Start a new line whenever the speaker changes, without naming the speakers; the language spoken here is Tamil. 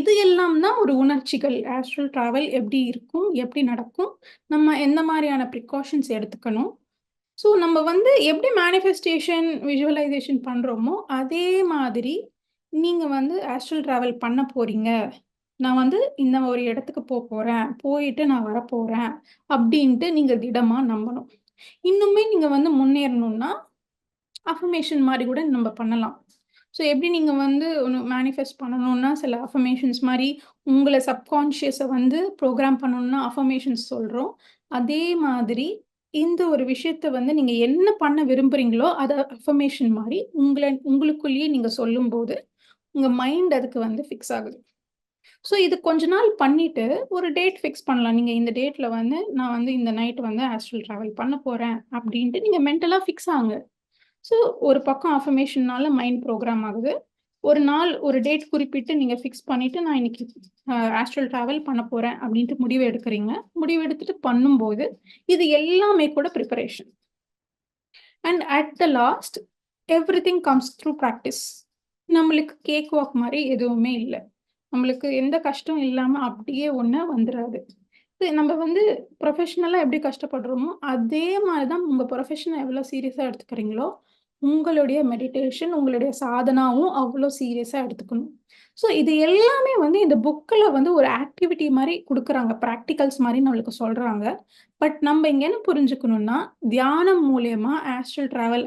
இது எல்லாம் தான் ஒரு உணர்ச்சிகள். ஆஸ்ட்ரல் டிராவல் எப்படி இருக்கும்? எப்படி நடக்கும்? நம்ம எந்த மாரியான ப்ரிகாஷன்ஸ் எடுத்துக்கணும்? ஸோ நம்ம வந்து எப்படி மேனிஃபெஸ்டேஷன், விசுவலைசேஷன் பண்றோமோ, அதே மாதிரி நீங்க வந்து ஆஸ்ட்ரல் டிராவல் பண்ண போறீங்க. நான் வந்து இந்த ஒரு இடத்துக்கு போறேன். போயிட்டு நான் வரப்போறேன். அப்படின்ட்டு நீங்க திடமா நம்பணும். இன்னுமே நீங்க வந்து முன்னேறணும்னா, அஃபர்மேஷன் மாரி கூட நம்ம பண்ணலாம். ஸோ எப்படி நீங்க வந்து ஒண்ணு மேனிஃபெஸ்ட் பண்ணணும்னா, சில அஃபர்மேஷன்ஸ் மாரி உங்கள சப்கான்ஷியஸ வந்து புரோகிராம் பண்ணணும்னா அஃபர்மேஷன்ஸ் சொல்றோம். அதே மாதிரி இந்த ஒரு விஷயத்த வந்து நீங்க என்ன பண்ண விரும்புறீங்களோ, அத அஃபர்மேஷன் மாரி உங்களுக்குள்ளேயே நீங்க சொல்லும்போது, உங்க மைண்ட் அதுக்கு வந்து ஃபிக்ஸ் ஆகுது. ஸோ இது கொஞ்ச நாள் பண்ணிட்டு, ஒரு டேட் ஃபிக்ஸ் பண்ணலாம். நீங்க இந்த டேட்ல வந்து நான் வந்து இந்த நைட் வந்து ஆஸ்ட்ரல் டிராவல் பண்ண போறேன் அப்டின்ட்டு நீங்க மென்டலா ஃபிக்ஸ் ஆகுங்க. ஸோ ஒரு பக்கம் அஃபர்மேஷன்னால மைண்ட் புரோகிராம் ஆகுது. ஒரு நாள் ஒரு டேட் குறிப்பிட்டு நீங்க ஃபிக்ஸ் பண்ணிட்டு, நான் இன்னைக்கு ஆஸ்ட்ரல் டிராவல் பண்ண போறேன் அப்டின்ட்டு முடிவு எடுக்குறீங்க. முடிவு எடுத்துட்டு பண்ணும்போது, இது எல்லாமே கூட preparation. And at the last everything comes through practice. நம்மளுக்கு கேக் வாக் மாரி எதுவுமே இல்ல. நம்மளுக்கு எந்த கஷ்டம் இல்லாம அப்படியே ஒண்ணு வந்துராது. இது நம்ம வந்து ப்ரொஃபஷனலா எப்படி கஷ்டப்படுறோமோ, அதே மாரி தான் உங்க ப்ரொஃபஷன எவ்வளோ சீரியஸா எடுத்துக்கிறீங்களோ, உங்களுடைய மெடிடேஷன், உங்களுடைய சாதனாவும் அவ்வளோ சீரியஸா எடுத்துக்கணும். ஸோ இது எல்லாமே வந்து இந்த புக்ல வந்து ஒரு ஆக்டிவிட்டி மாரி குடுக்குறாங்க. பிராக்டிகல்ஸ் மாரி நம்மளுக்கு சொல்றாங்க. பட் நம்ம இங்க என்ன புரிஞ்சுக்கணும்னா, தியானம் மூலியமா ஆஸ்ட்ரல் டிராவல்